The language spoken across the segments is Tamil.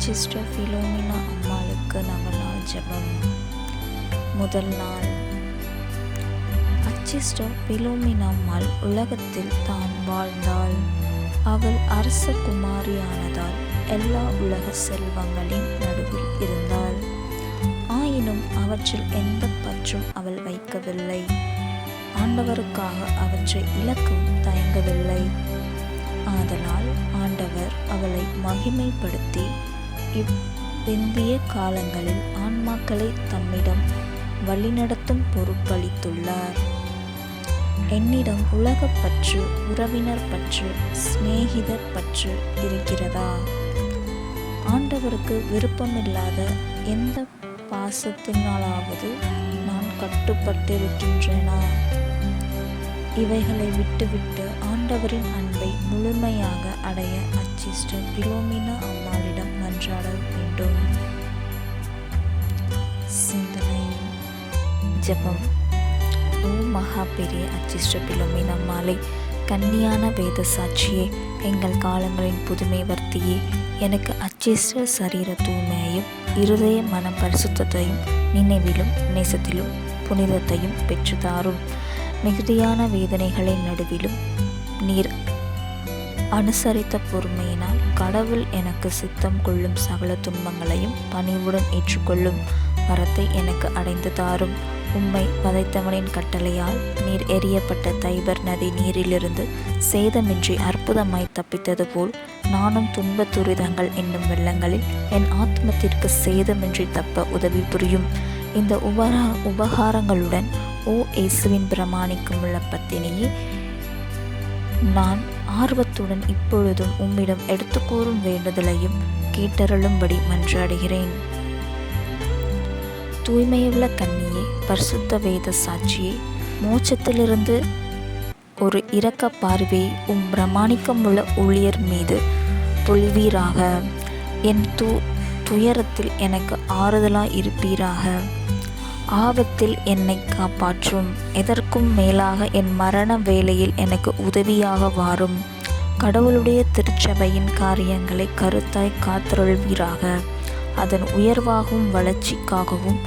அச்சிஸ்டர் பிலோமினா அம்மாளுக்கு நவநாள் ஜெபம். முதல் நாள். அச்சிஸ்டர் பிலோமினா அம்மாள் உலகத்தில் தான் வாழ்ந்தாள். அவள் அரச குமாரியானதால் எல்லா உலக செல்வங்களின் நடுவில் இருந்தாள். ஆயினும் அவற்றில் எந்த பற்றும் அவள் வைக்கவில்லை. ஆண்டவருக்காக அவற்றை இழக்கவும் தயங்கவில்லை. ஆதலால் ஆண்டவர் அவளை மகிமைப்படுத்தி இவ்விந்திய காலங்களில் ஆன்மாக்களை தம்மிடம் வழிநடத்தும் பொறுப்பளித்துள்ளார். என்னிடம் உலகப் பற்று, உறவினர் பற்று, சிநேகிதர் பற்று இருக்கிறதா? ஆண்டவருக்கு விருப்பமில்லாத எந்த பாசத்தினாலாவது நான் கட்டுப்பட்டிருக்கின்றேனா? இவைகளை விட்டுவிட்டு ஆண்டவரின் அன்பை முழுமையாக அடைய அச்சிஸ்டர் பிலோமினா அம்மாளிடம் மன்றாட வேண்டும். சிந்தனை. ஜெபம். ஓ மகா பெரிய அச்சிஸ்டர் பிலோமினா அம்மாளே, கன்னியான வேத சாட்சியே, எங்கள் காலங்களின் புதுமை வர்த்தியே, எனக்கு அச்சிஸ்டர் சரீர தூய்மையையும் இருதய மனம் பரிசுத்தையும் நினைவிலும் நேசத்திலும் புனிதத்தையும் பெற்றுதாரும். மிகுதியான வேதனைகளின் நடுவிலும் நீர் அனுசரித்த பொறுமையினால் கடவுள் எனக்கு சித்தம் கொள்ளும் சகல துன்பங்களையும் பணிவுடன் ஏற்றுக்கொள்ளும் வரத்தை எனக்கு அடைந்து தாரும். உம்மை வதைத்தவனின் கட்டளையால் நீர் எரியப்பட்ட தைபர் நதி நீரிலிருந்து சேதமின்றி அற்புதமாய் தப்பித்தது போல் நானும் துன்ப துரிதங்கள் என்னும் வெள்ளங்களில் என் ஆத்மத்திற்கு சேதமின்றி தப்ப உதவி புரியும். இந்த உபகாரங்களுடன் ஓ இயேசுவின் பிரமாணிக்கும் உள்ள பத்தினியே, நான் ஆர்வத்துடன் இப்பொழுதும் உம்மிடம் எடுத்து கூறும் வேண்டுதலையும் கேட்டருளும்படி மன்றாடுகிறேன். தூய்மையுள்ள கன்னியே, பரிசுத்த வேத சாட்சியே, மோட்சத்திலிருந்து ஒரு இரக்க பார்வையை பிரமாணிக்கம் உள்ள ஊழியர் மீது பொழிவீராக. என் துயரத்தில் எனக்கு ஆறுதலாய் இருப்பீராக. ஆபத்தில் என்னை காப்பாற்றும். எதற்கும் மேலாக என் மரண வேளையில் எனக்கு உதவியாக வாரும். கடவுளுடைய திருச்சபையின் காரியங்களை கருத்தாய் காத்தருள்வீராக. அதன் உயர்வாகவும் வளர்ச்சிக்காகவும்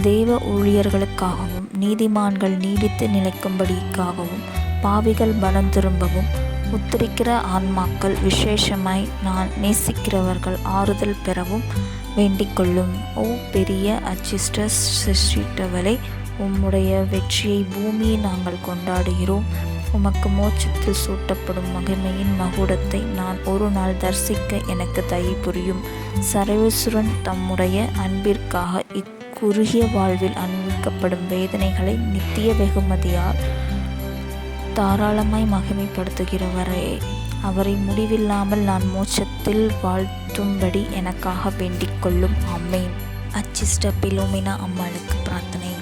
தேவ ஊழியர்களுக்காகவும் நீதிமான்கள் நீடித்து நிலைக்கும்படிக்காகவும் பாவிகள் மனம் திரும்பவும் உத்தரிக்கிற ஆன்மாக்கள் விசேஷமாய் நான் நேசிக்கிறவர்கள் ஆறுதல் பெறவும் வேண்டிக்கொள்ளும். ஓ பெரிய அச்சிஸ்டர் சிருஷ்டித்தவளே, உம்முடைய வெற்றியை பூமியை நாங்கள் கொண்டாடுகிறோம். உமக்கு மோட்சத்தில் சூட்டப்படும் மகிமையின் மகுடத்தை நான் ஒரு நாள் தரிசிக்க எனக்கு தயை புரியும். சர்வேசுரன் தம்முடைய அன்பிற்காக இக்குறுகிய வாழ்வில் அனுபவிக்கப்படும் வேதனைகளை நித்திய வெகுமதியால் தாராளமாய் மகிமைப்படுத்துகிறவரே, அவரை முடிவில்லாமல் நான் மோட்சத்தில் வாழ்த்தும்படி எனக்காக வேண்டிக் கொள்ளும். ஆமென். அச்சிஸ்டர் பிலோமினா அம்மாளுக்கு பிரார்த்தனை.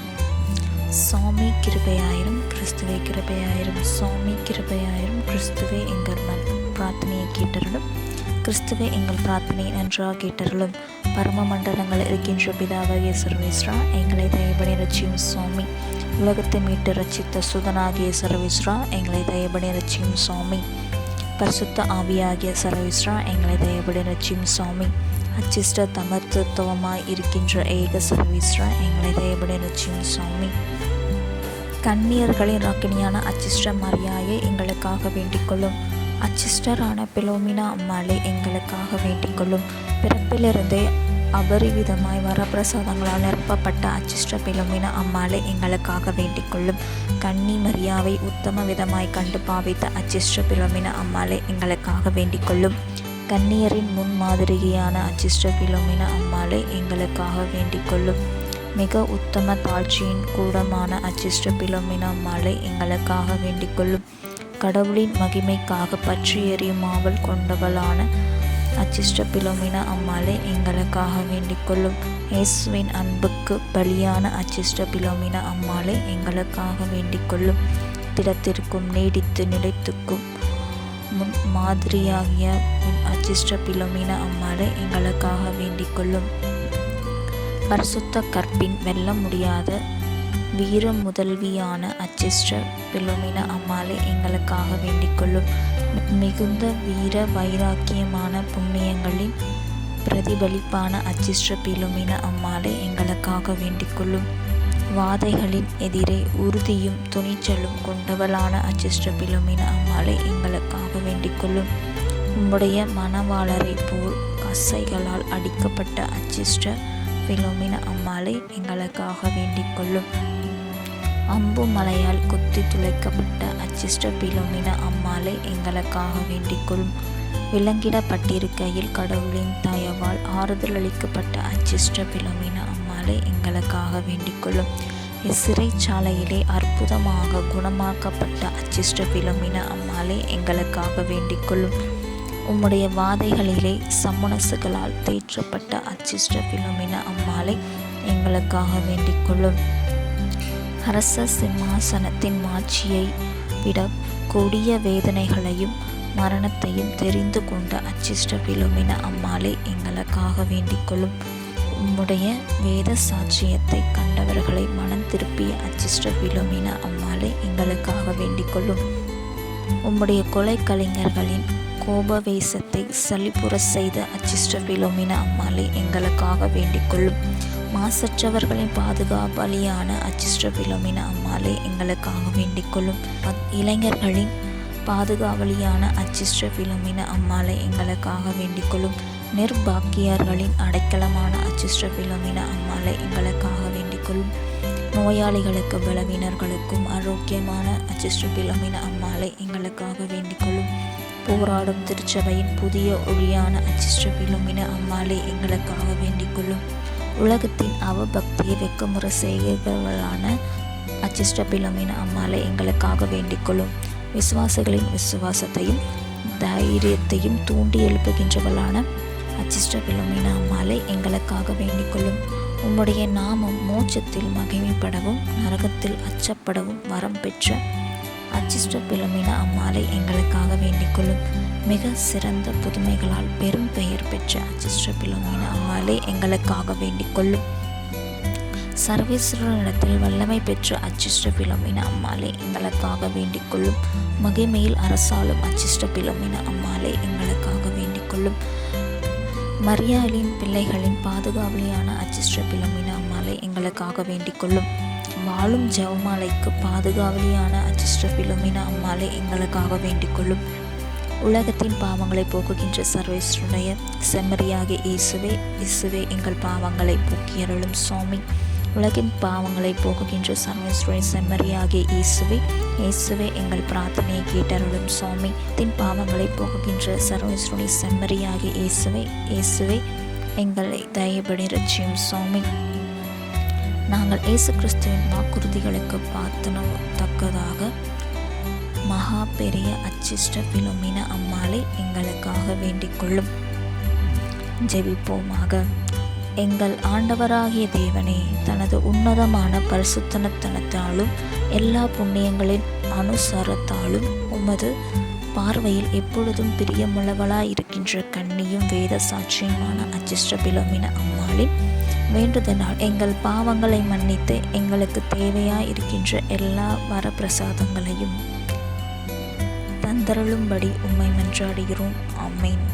சாமி கிருபையாயிரும், கிறிஸ்துவே கிருபையாயிரும். சாமி கிருபையாயிரும், கிறிஸ்துவே எங்கள் பிரார்த்தனையை கேட்டருளும். கிறிஸ்துவே எங்கள் பிரார்த்தனையை நன்றாக கேட்டருளும். பரம மண்டலங்கள் இருக்கின்ற பிதாவாகிய சர்வேஸ்வரா, எங்களை தயபடி ரட்சியும். சுவாமி, உலகத்தை மீட்டு ரட்சித்த சுதனாகிய சர்வேஸ்வரா, எங்களை தயபடி ரட்சியும். சுவாமி, பரிசுத்த ஆவியாகிய சர்வேஸ்வரா, எங்களை தயபடி ரட்சியும். சுவாமி, அச்சிஸ்டர் தமத்துவமாய் இருக்கின்ற ஏக சர்வேஸ்வரா, எங்களை தயபடி ரட்சியும். சுவாமி, கன்னியர்களின் ராக்கினியான அச்சிஸ்டர் மரியாயை எங்களுக்காக வேண்டிக்கொள்ளும். அச்சிஸ்டரான பிலோமினா அம்மாளை எங்களுக்காக வேண்டிக்கொள்ளும். பிறப்பிலிருந்தே அபரிவிதமாய் வரப்பிரசாதங்களால் நிரப்பப்பட்ட அச்சிஸ்டர் பிலோமினா அம்மாளை எங்களுக்காக வேண்டிக்கொள்ளும். கன்னி மரியாவை உத்தம விதமாய் கண்டு பாவித்த அச்சிஸ்டர் பிலோமினா அம்மாளை எங்களுக்காக வேண்டிக்கொள்ளும். கன்னியரின் முன்மாதிரியான அச்சிஸ்டர் பிலோமினா அம்மாளை எங்களுக்காக வேண்டிக்கொள்ளும். மிக உத்தம தாழ்ச்சியின் கூடமான அச்சிஸ்டர் பிலோமினா அம்மாளை எங்களுக்காக வேண்டிக்கொள்ளும். கடவுளின் மகிமைக்காக பற்றி எறியும் ஆவல் கொண்டவளான அச்சிஸ்டர் பிலோமினா அம்மாளை எங்களுக்காக வேண்டிக்கொள்ளும். இயேசுவின் அன்புக்கு பலியான அச்சிஸ்டர் பிலோமினா அம்மாளை எங்களுக்காக வேண்டிக்கொள்ளும். திடத்திற்கும் நீடித்து நிலைத்துக்கும் முன் மாதிரியாகிய அச்சிஸ்டர் பிலோமினா அம்மாளை எங்களுக்காக வேண்டிக்கொள்ளும். பரிசுத்த கற்பின் வெல்ல முடியாத வீர முதல்வியான அச்சிஸ்டர் பிலோமினா அம்மாளை எங்களுக்காக வேண்டிக்கொள்ளும். மிகுந்த வீர வைராக்கியமான புண்ணியங்களின் பிரதிபலிப்பான அச்சிஷ்ட பிலோமினா அம்மாளே எங்களுக்காக வேண்டிக் கொள்ளும். வாதைகளின் எதிரே உறுதியும் துணிச்சலும் கொண்டவளான அச்சிஷ்ட பிலோமினா அம்மாளே எங்களுக்காக வேண்டிக் கொள்ளும். உம்முடைய மணவாளரை போல் கசைகளால் அடிக்கப்பட்ட அச்சிஷ்ட பிலோமினா அம்மாளே எங்களுக்காக வேண்டிக் கொள்ளும். அம்பு மலையால் குத்தி துளைக்கப்பட்ட அச்சிஷ்ட பிலோமினா அம்மாளே எங்களுக்காக வேண்டிக் கொள்ளும். விலங்கிடப்பட்டிருக்கையில் கடவுளின் தயவால் ஆறுதல் அளிக்கப்பட்ட அச்சிஷ்ட பிலோமினா அம்மாளே எங்களுக்காக வேண்டிக் கொள்ளும். இச்சிறைச்சாலையிலே அற்புதமாக குணமாக்கப்பட்ட அச்சிஷ்ட பிலோமினா அம்மாளே எங்களுக்காக வேண்டிக் கொள்ளும். உம்முடைய வாதைகளிலே சம்முனசுகளால் தேற்றப்பட்ட அச்சிஷ்ட பிலோமினா அம்மாளே எங்களுக்காக வேண்டிக் கொள்ளும். அரச சிம்மாசனத்தின் மாட்சியை விட கொடிய வேதனைகளையும் மரணத்தையும் தெரிந்து கொண்ட அச்சிஷ்ட பிலோமினா அம்மாளே எங்களுக்காக வேண்டிக் கொள்ளும். உம்முடைய வேத சாட்சியத்தை கண்டவர்களை மனம் திருப்பிய அச்சிஷ்ட பிலோமினா அம்மாளே எங்களுக்காக வேண்டிக் கொள்ளும். உம்முடைய கொலை கலைஞர்களின் கோபவேசத்தை சலிப்புற செய்த அச்சிஷ்ட பிலோமினா அம்மாளே எங்களுக்காக வேண்டிக் கொள்ளும். மாசற்றவர்களின் பாதுகாவலியான அச்சிஷ்ட பிலோமினா அம்மாளே எங்களுக்காக வேண்டிக் கொள்ளும். இளைஞர்களின் பாதுகாவலியான அச்சிஷ்ட பிலோமினா அம்மாளே எங்களுக்காக வேண்டிக் கொள்ளும். நிர்பாக்கியர்களின் அடைக்கலமான அச்சிஷ்ட பிலோமினா அம்மாளே எங்களுக்காக வேண்டிக் கொள்ளும். நோயாளிகளுக்கு பலவீனர்களுக்கும் ஆரோக்கியமான அச்சிஷ்ட பிலோமினா அம்மாளே எங்களுக்காக வேண்டிக் கொள்ளும். போராடும் திருச்சபையின் புதிய ஒளியான அச்சிஷ்ட பிலோமினா அம்மாளே எங்களுக்காக வேண்டிக் கொள்ளும். உலகத்தின் அவபக்தியை வெக்கமுற செய்கிறவர்களான அச்சிஷ்ட பிலோமினா அம்மாளே எங்களுக்காக வேண்டிக் கொள்ளும். விசுவாசிகளின் விசுவாசத்தையும் தைரியத்தையும் தூண்டி எழுப்புகின்றவளான அச்சிஷ்ட பிலோமினா அம்மாளே எங்களுக்காக வேண்டிக் கொள்ளும். உம்முடைய நாமம் மோட்சத்தில் மகிமைப்படவும் நரகத்தில் அச்சப்படவும் வரம் பெற்ற அச்சிஷ்ட பிலோமினா அம்மாளே எங்களுக்காக வேண்டிக் கொள்ளும். மிக சிறந்த புதுமைகளால் பெரும் பெயர் பெற்ற அச்சிஷ்ட பிலோமினா அம்மாளே எங்களுக்காக வேண்டிக் கொள்ளும். சர்வேஸ்வரனிடத்தில் வல்லமை பெற்ற அச்சிஷ்ட பிலோமினா அம்மாளே எங்களுக்காக வேண்டிக் கொள்ளும். மகிமையில் அரசாளும் அச்சிஷ்ட பிலோமினா அம்மாளே எங்களுக்காக வேண்டிக் கொள்ளும். மரியாளின் பிள்ளைகளின் பாதுகாவலியான அச்சிஷ்ட பிலோமினா அம்மாளே எங்களுக்காக வேண்டிக் கொள்ளும். வாழும் ஜெபமாலைக்கு பாதுகாவலியான அச்சிஷ்ட பிலோமினா அம்மாளே எங்களுக்காக வேண்டிக் கொள்ளும். உலகத்தின் பாவங்களை போக்குகின்ற சர்வேஸ்வருடைய செம்மறியாகிய இயேசுவே, இயேசுவே எங்கள் பாவங்களை போக்கியருளும் சுவாமி. உலகின் பாவங்களை போக்குகின்ற சர்வேஸ்வருடைய செம்மறியாகிய இயேசுவே, இயேசுவே எங்கள் பிரார்த்தனையை கேட்டருளும் சுவாமி. பாவங்களை போக்குகின்ற சர்வேஸ்வருடைய செம்மறியாகிய இயேசுவே, இயேசுவே எங்களை தயவுபடி ரட்சியும் சுவாமி. நாங்கள் இயேசு கிறிஸ்துவின் வாக்குறுதிகளுக்கு பார்த்தனத்தக்கதாக மகா பெரிய அச்சிஷ்ட பிலோமினா அம்மாளே எங்களுக்காக வேண்டிக் கொள்ளும். ஜெபிப்போமாக. எங்கள் ஆண்டவராகிய தேவனே, தனது உன்னதமான பரிசுத்தனத்தாலும் எல்லா புண்ணியங்களின் அனுசாரத்தாலும் உமது பார்வையில் எப்பொழுதும் பிரியமுள்ளவளாயிருக்கின்ற கன்னியும் வேத சாட்சியுமான அச்சிஷ்ட பிலோமினா அம்மாளின் வேண்டுதனால் எங்கள் பாவங்களை மன்னித்து எங்களுக்கு தேவையாயிருக்கின்ற எல்லா வரப்பிரசாதங்களையும் தந்தருளும்படி உம்மை மன்றாடுகிறோம். ஆமென்.